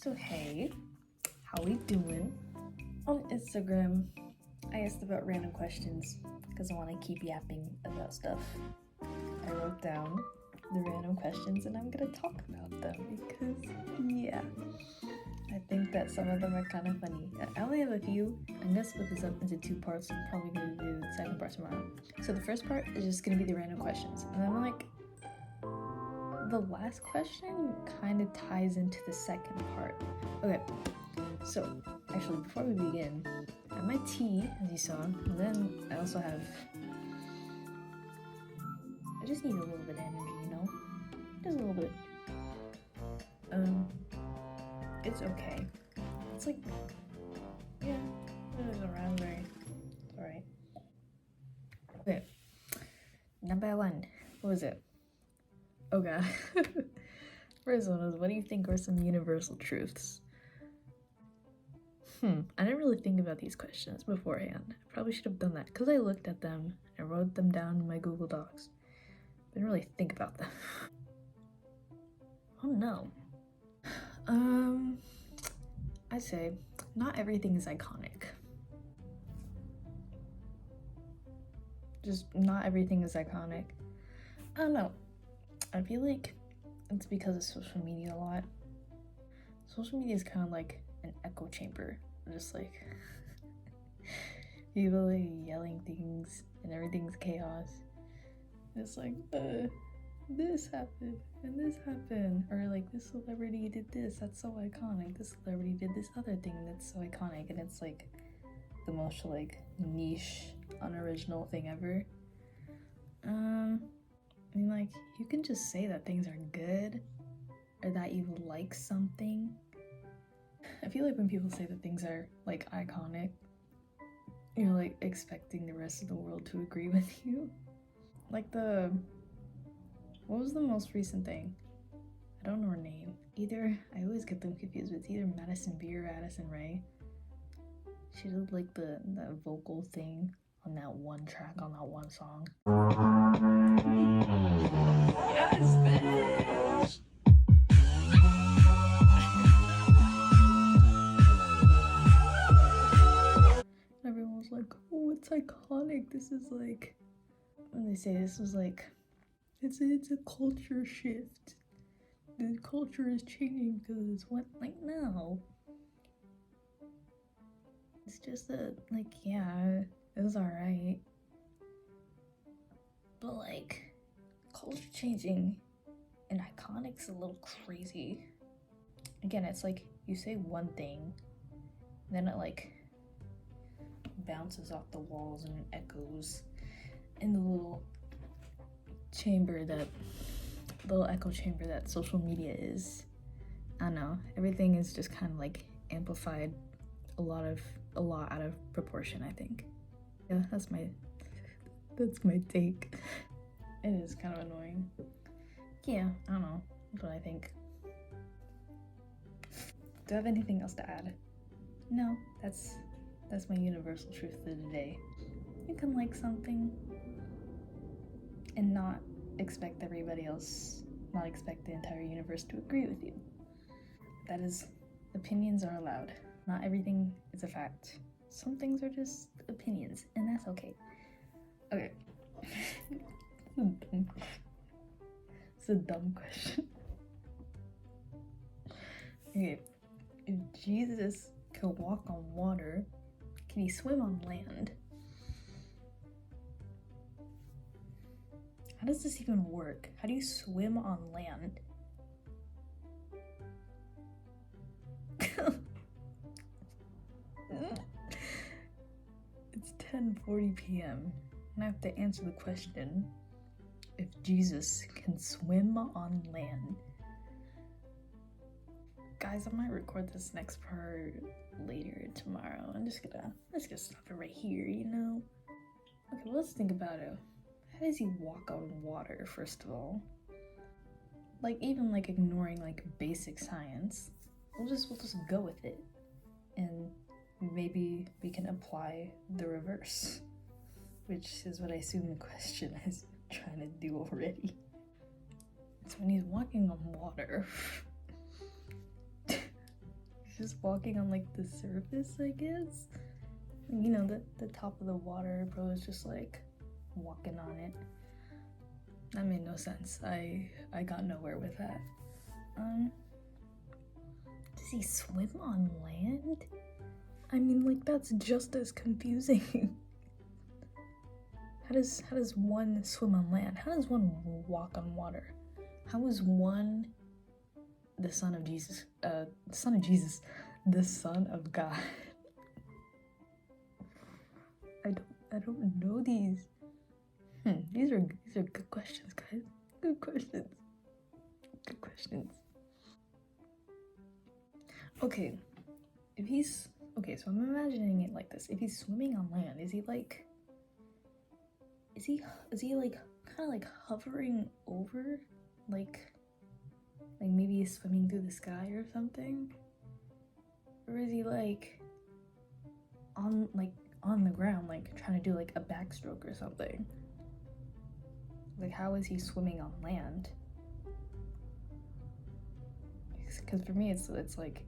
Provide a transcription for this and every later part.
So hey, how we doing? On Instagram, I asked about random questions because I want to keep yapping about stuff. I wrote down the random questions and I'm gonna talk about them because yeah, I think that some of them are kind of funny. I only have a few. I'm gonna split this up into two parts. I'm probably gonna do the second part tomorrow. So the first part is just gonna be the random questions, and then the last question kind of ties into the second part. Okay, so actually before we begin, I have my tea, as you saw, and then I also have, I just need a little bit of energy, you know? Just a little bit. It's okay. It's like, yeah, there's a raspberry. It's alright. Okay, number one, what was it? Oh god. First one was, what do you think are some universal truths? I didn't really think about these questions beforehand. I probably should have done that because I looked at them and wrote them down in my Google Docs. I didn't really think about them. Oh no. I'd say not everything is iconic. Just not everything is iconic. I don't know. I feel like it's because of social media a lot. Social media is kind of like an echo chamber. Just like people like yelling things and everything's chaos. It's like, this happened and this happened, or like this celebrity did this, that's so iconic. This celebrity did this other thing that's so iconic, and it's like the most like niche, unoriginal thing ever. I mean, like, you can just say that things are good or that you like something. I feel like when people say that things are like iconic, you're like expecting the rest of the world to agree with you. Like what was the most recent thing? I don't know her name. I always get them confused, but it's either Madison Beer or Addison Rae. She did like the vocal thing on that one track on that one song. Yes, bitch! Everyone was like, oh, it's iconic. This is like, when they say this was like, it's a culture shift. The culture is changing because it's what, like, no. It's just like, yeah, it was alright. But like, culture changing and iconic's a little crazy. Again, it's like you say one thing, then it like bounces off the walls and echoes in the little echo chamber that social media is. I don't know, everything is just kind of like amplified a lot out of proportion, I think. Yeah, that's my take. It is kind of annoying. Yeah, I don't know. That's what I think. Do I have anything else to add? No, that's my universal truth for today. You can like something and not expect everybody else, not expect the entire universe to agree with you. That is, opinions are allowed. Not everything is a fact. Some things are just opinions, and that's okay. Okay. It's a dumb question. Okay. If Jesus could walk on water, can he swim on land? How does this even work? How do you swim on land? It's 10:40 p.m. and I have to answer the question, if Jesus can swim on land. Guys, I might record this next part later tomorrow. Let's just stop it right here, you know? Okay, well, let's think about it. How does he walk on water, first of all? Like, even like ignoring like basic science, we'll just go with it. And maybe we can apply the reverse, which is what I assume the question is trying to do already. So when he's walking on water, just walking on like the surface, I guess. You know, the top of the water, bro is just like walking on it. That made no sense. I got nowhere with that. Does he swim on land? I mean, like, that's just as confusing. How does one swim on land? How does one walk on water? How is one the son of Jesus? The son of God. I don't know these. These are good questions, guys. Good questions. Good questions. Okay, so I'm imagining it like this. If he's swimming on land, is he like kind of like hovering over, like maybe he's swimming through the sky or something? Or is he like on the ground, like trying to do like a backstroke or something? Like, how is he swimming on land? Because for me, it's like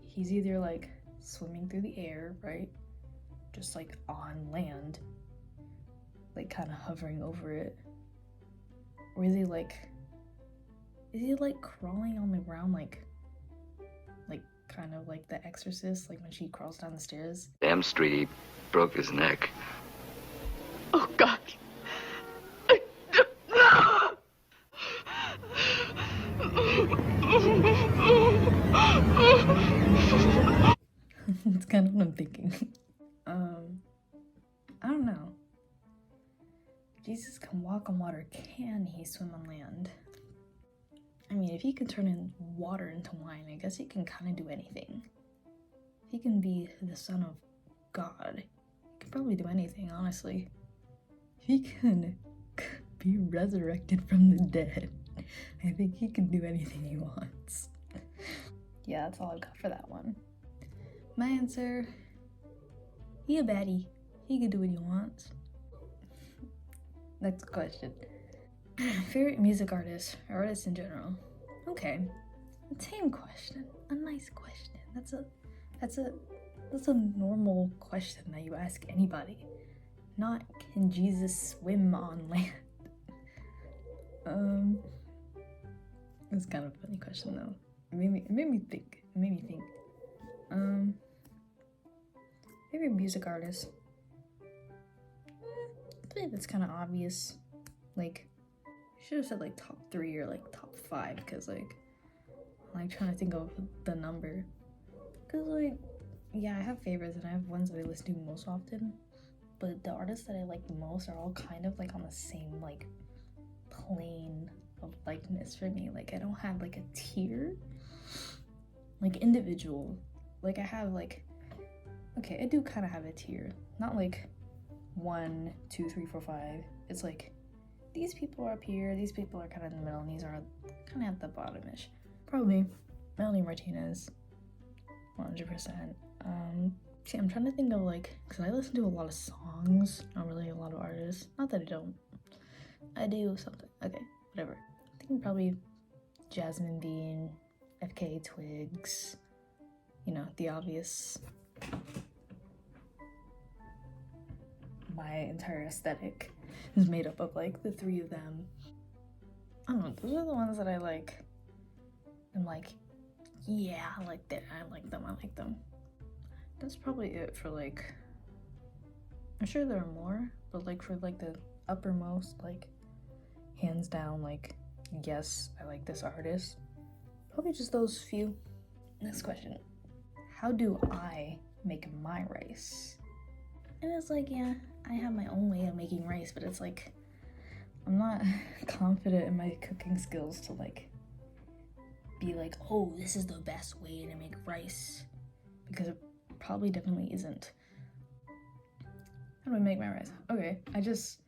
he's either like swimming through the air, right? Just like on land, like kind of hovering over it. Or is he like crawling on the ground, like kind of like The Exorcist, like when she crawls down the stairs? Damn street, he broke his neck. Oh, God. That's kind of what I'm thinking. I don't know. Jesus can walk on water. Can he swim on land? I mean, if he can turn in water into wine, I guess he can kind of do anything. If he can be the son of God, he can probably do anything, honestly. If he can be resurrected from the dead, I think he can do anything he wants. Yeah, that's all I've got for that one. My answer, he a baddie. He can do what he wants. Next question. Favorite music artist, or artist in general? Okay, a tame question, a nice question. That's a normal question that you ask anybody. Not, can Jesus swim on land? It's kind of a funny question though. It made me think. Favorite music artist? I think that's kind of obvious. Like, I should have said like top 3 or like top 5, because like I'm like trying to think of the number. Cause like, yeah, I have favorites and I have ones that I listen to most often, but the artists that I like the most are all kind of like on the same like plane of likeness for me. Like, I don't have like a tier, like individual. Like, I have like, okay, I do kind of have a tier, not like 1, 2, 3, 4, 5. It's like, these people are up here, these people are kind of in the middle, and these are kind of at the bottom-ish. Probably Melanie Martinez, 100%. See, I'm trying to think of like, because I listen to a lot of songs, not really a lot of artists. Not that I don't. I do something. Okay, whatever. I think probably Jasmine Dean, FKA Twigs, you know, the obvious. My entire aesthetic is made up of like the 3 of them. I don't know, those are the ones that I like. I'm like, yeah, I like that. I like them. That's probably it for like, I'm sure there are more, but like for like the uppermost, like hands down, like, yes, I like this artist. Probably just those few. Next question. How do I make my rice? And it's like, yeah, I have my own way of making rice, but it's like, I'm not confident in my cooking skills to like be like, oh, this is the best way to make rice, because it probably definitely isn't. How do I make my rice? Okay, I just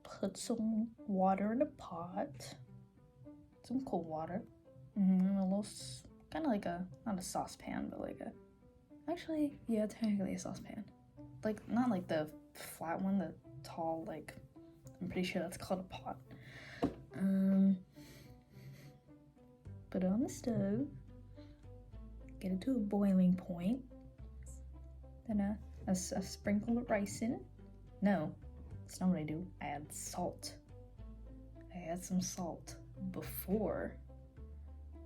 put some water in a pot, some cold water, and a little, kind of like not a saucepan, but like actually, yeah, technically a saucepan. Like, not like the flat one, the tall, like, I'm pretty sure that's called a pot. Put it on the stove. get it to a boiling point. Then I sprinkle the rice in it. No, that's not what I do. I add salt. I add some salt before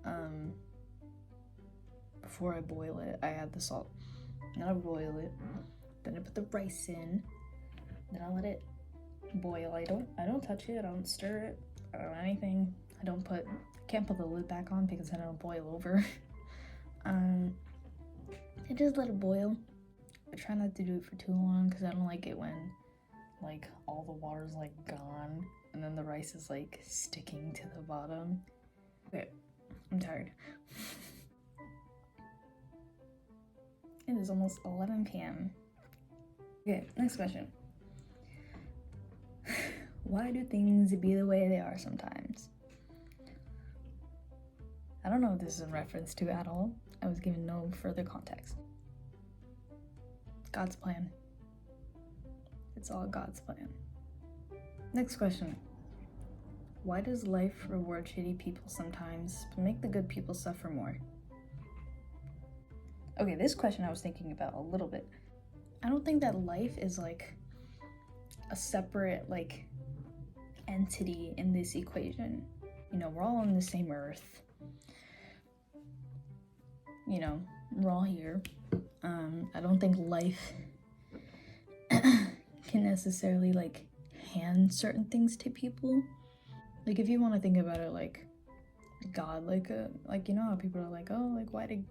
I boil it. I add the salt. Then I boil it. Then I put the rice in. Then I let it boil. I don't touch it. I don't stir it. I don't anything. I can't put the lid back on because then it'll boil over. I just let it boil. I try not to do it for too long because I don't like it when like all the water's like gone and then the rice is like sticking to the bottom. Okay, I'm tired. It is almost 11 p.m. Okay, next question. Why do things be the way they are sometimes? I don't know what this is in reference to at all. I was given no further context. God's plan. It's all God's plan. Next question. Why does life reward shitty people sometimes, but make the good people suffer more? Okay, this question I was thinking about a little bit. I don't think that life is like a separate like entity in this equation. You know, we're all on the same earth. You know, we're all here. I don't think life can necessarily like hand certain things to people. Like if you want to think about it like God, like you know how people are like, oh, like why did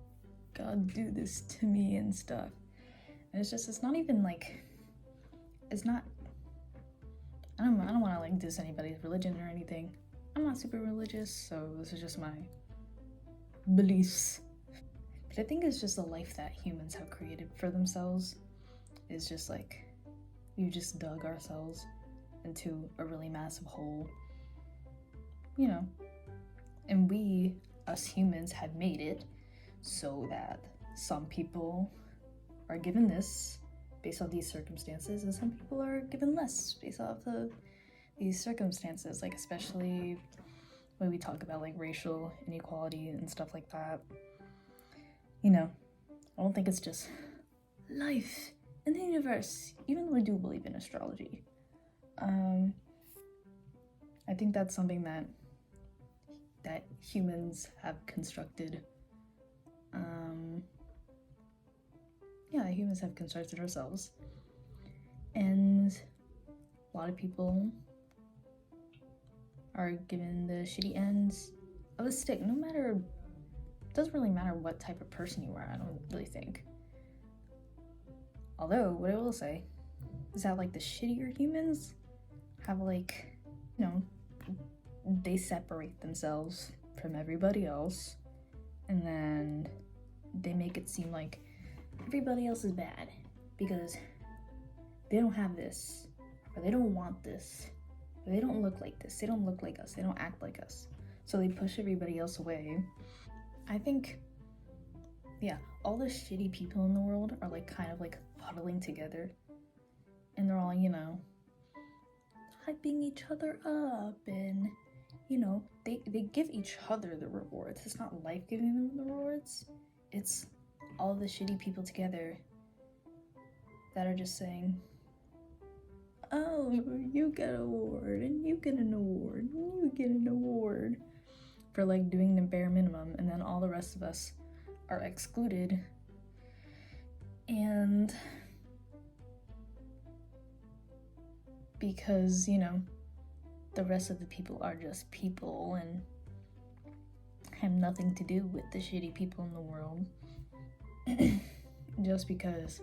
God do this to me and stuff? And it's not even like, it's not, I don't want to like diss anybody's religion or anything. I'm not super religious, so this is just my beliefs. But I think it's just the life that humans have created for themselves is just like, we've just dug ourselves into a really massive hole, you know, and we, us humans, have made it so that some people are given this based off these circumstances and some people are given less based off these circumstances, like especially when we talk about like racial inequality and stuff like that. You know, I don't think it's just life in the universe, even though I do believe in astrology. I think that's something that humans have constructed. Humans have constructed ourselves. And a lot of people are given the shitty ends of a stick. It doesn't really matter what type of person you are, I don't really think. Although, what I will say is that like the shittier humans have like, you know, they separate themselves from everybody else and then they make it seem like everybody else is bad because they don't have this, or they don't want this, or they don't look like this, they don't look like us, they don't act like us. So they push everybody else away. I think, all the shitty people in the world are like kind of like huddling together and they're all, you know, hyping each other up and, you know, they give each other the rewards. It's not life giving them the rewards. It's all the shitty people together that are just saying, oh, you get an award, and you get an award, and you get an award for like doing the bare minimum, and then all the rest of us are excluded. And because, you know, the rest of the people are just people and have nothing to do with the shitty people in the world. Just because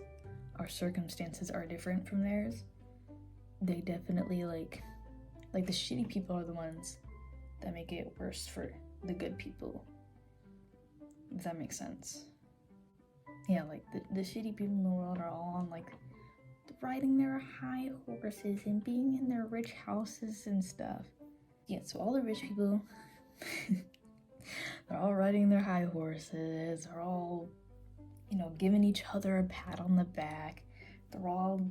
our circumstances are different from theirs, they definitely like the shitty people are the ones that make it worse for the good people, if that makes sense. Yeah, like the shitty people in the world are all on like riding their high horses and being in their rich houses and stuff. Yeah, so all the rich people they're all riding their high horses, they're all, you know, giving each other a pat on the back, they're all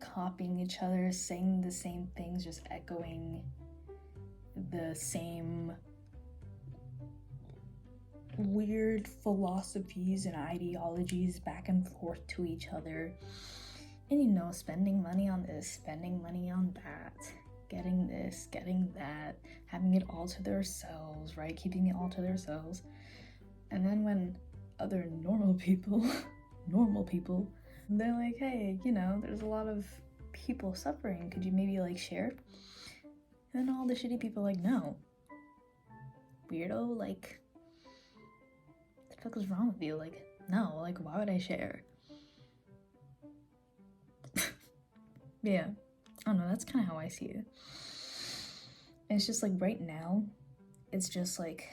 copying each other, saying the same things, just echoing the same weird philosophies and ideologies back and forth to each other. And you know, spending money on this, spending money on that, getting this, getting that, having it all to themselves, right? Keeping it all to themselves. And then when other normal people, they're like, hey, you know, there's a lot of people suffering. Could you maybe like share? And then all the shitty people are like, no. Weirdo, like, what the fuck is wrong with you? Like, no, like, why would I share? Yeah, I don't know, that's kind of how I see it. And it's just like right now, it's just like,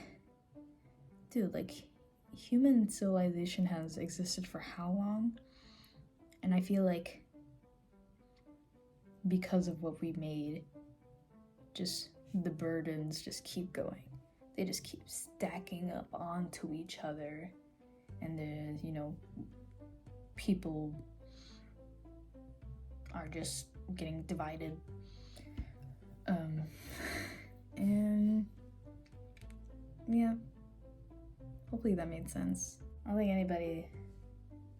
dude, like, human civilization has existed for how long? And I feel like because of what we made, just the burdens just keep going. They just keep stacking up onto each other. And there's, you know, people are just getting divided. And yeah, hopefully that made sense. I don't think anybody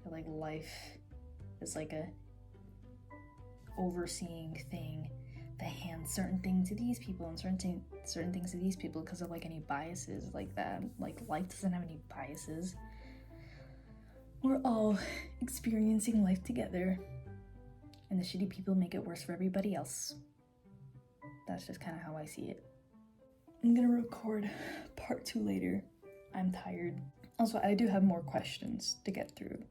like life is like a overseeing thing that hands certain things to these people and certain things to these people because of like any biases like that. Like life doesn't have any biases. We're all experiencing life together, and the shitty people make it worse for everybody else. That's just kind of how I see it. I'm gonna record part 2 later. I'm tired. Also, I do have more questions to get through.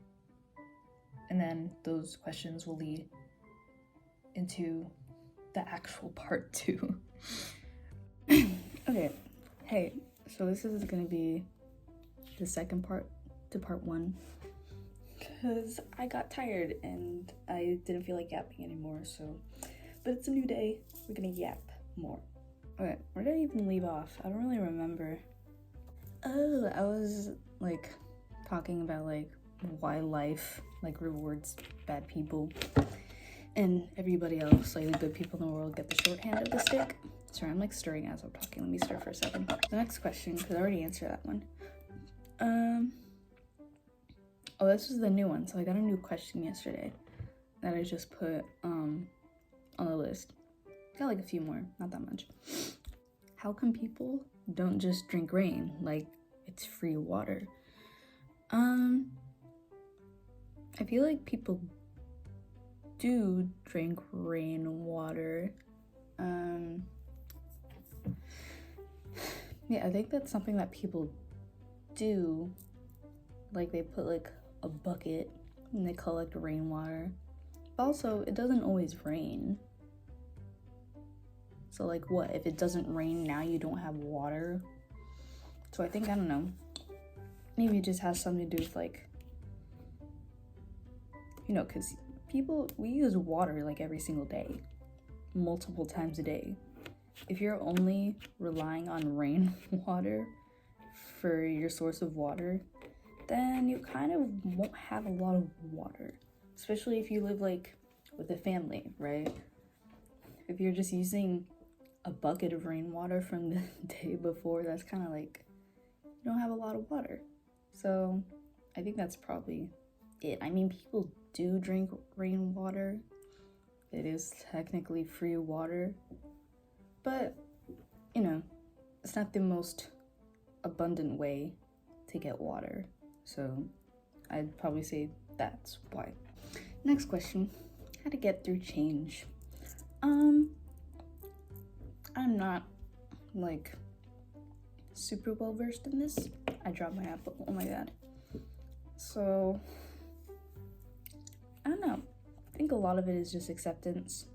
And then those questions will lead into the actual part 2. Okay, hey, so this is gonna be the second part to part 1. Because I got tired and I didn't feel like yapping anymore, so. But it's a new day, we're gonna yap more. Okay, where did I even leave off? I don't really remember. Oh, I was like talking about like why life like rewards bad people and everybody else, like the good people in the world, get the short hand of the stick. Sorry, I'm like stirring as I'm talking. Let me stir for a second. The next question, because I already answered that one. Oh, this was the new one. So I got a new question yesterday that I just put on the list. Got like a few more, not that much. How come people don't just drink rain like it's free water? I feel like people do drink rainwater. Yeah, I think that's something that people do. Like they put like a bucket and they collect rainwater. But also, it doesn't always rain. So like what, if it doesn't rain now you don't have water? So I think, I don't know, maybe it just has something to do with like, you know, because we use water like every single day, multiple times a day. If you're only relying on rainwater for your source of water, then you kind of won't have a lot of water, especially if you live like with a family, right? If you're just using a bucket of rainwater from the day before, that's kind of like, you don't have a lot of water. So I think that's probably it. I mean, people do drink rainwater. It is technically free water, but you know, it's not the most abundant way to get water. So I'd probably say that's why. Next question, how to get through change. I'm not like super well versed in this. I dropped my apple, oh my god. So I don't know. I think a lot of it is just acceptance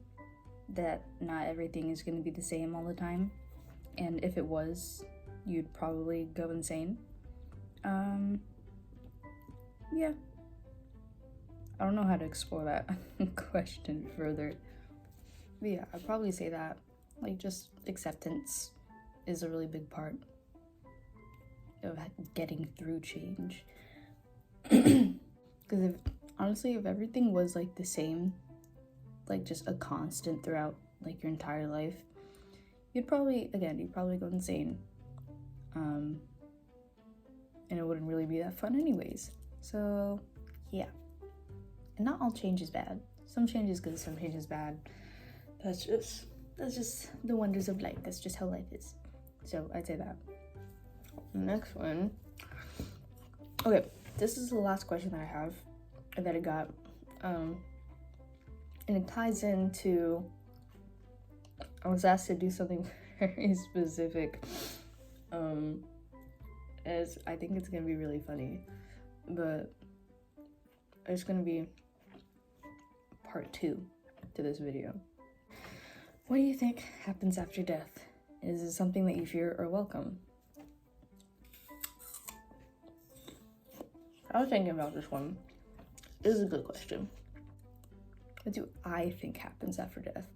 that not everything is going to be the same all the time. And if it was, you'd probably go insane. Yeah. I don't know how to explore that question further. But yeah, I'd probably say that. Like, just acceptance is a really big part of getting through change. Because if everything was like the same, like just a constant throughout like your entire life, you'd probably go insane. and it wouldn't really be that fun anyways. So yeah, and not all change is bad. Some change is good, some change is bad. That's just the wonders of life. That's just how life is. So I'd say that. Next one. Okay, this is the last question that I have that I got, and it ties into, I was asked to do something very specific, as I think it's gonna be really funny, but it's gonna be part 2 to this video. What do you think happens after death? Is it something that you fear or welcome? I was thinking about this one. This is a good question. What do I think happens after death?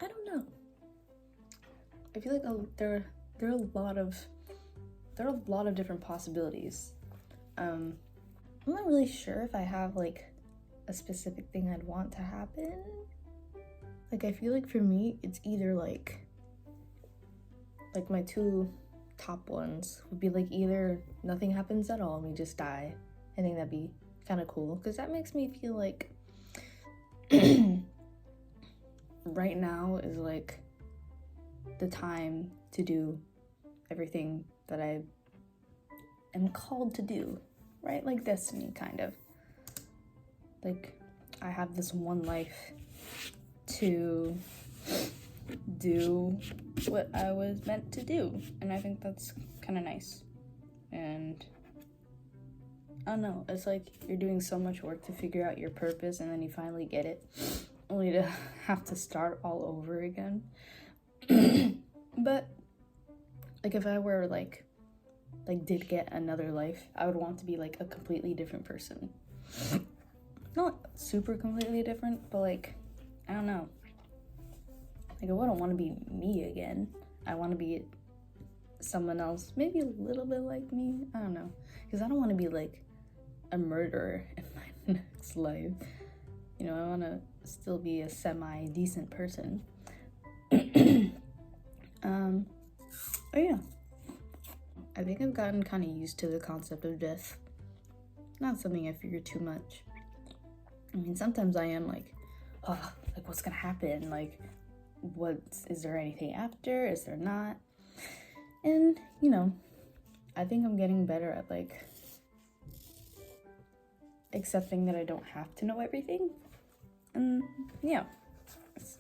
I don't know. I feel like there are a lot of different possibilities. I'm not really sure if I have like a specific thing I'd want to happen. Like, I feel like for me, it's either like my 2 top ones would be like either nothing happens at all and we just die. I think that'd be kind of cool because that makes me feel like right now is like the time to do everything that I am called to do, right? Like destiny, kind of. Like, I have this one life to do what I was meant to do, and I think that's kind of nice. And I don't know, it's like you're doing so much work to figure out your purpose, and then you finally get it, only to have to start all over again. But like, if I were like did get another life, I would want to be like a completely different person. Not super completely different, but like, I don't know. Like, I wouldn't want to be me again. I want to be someone else, maybe a little bit like me. I don't know, because I don't want to be like a murderer in my next life. You know, I want to still be a semi-decent person. Oh yeah. I think I've gotten kind of used to the concept of death. Not something I fear too much. I mean, sometimes I am like, oh, like what's gonna happen? Like, is there anything after? Is there not? And, you know, I think I'm getting better at like accepting that I don't have to know everything. And yeah,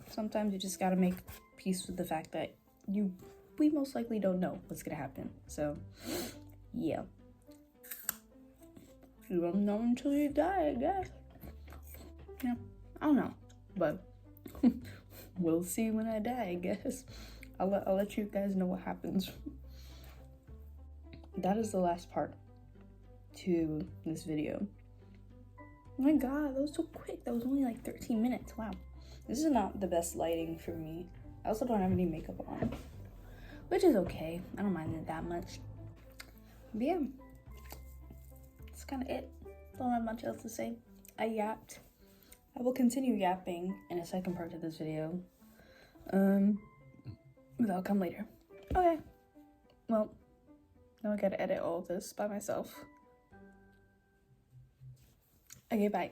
sometimes you just gotta make peace with the fact that we most likely don't know what's gonna happen. So yeah, you don't know until you die, I guess. Yeah, I don't know, but we'll see when I die, I guess. I'll let you guys know what happens. That is the last part to this video. Oh my god, that was so quick. That was only like 13 minutes. Wow. This is not the best lighting for me. I also don't have any makeup on, which is okay. I don't mind it that much. But yeah, that's kind of it. Don't have much else to say. I yapped. I will continue yapping in a second part of this video. That'll come later. Okay. Well, now I gotta edit all of this by myself. Okay, bye.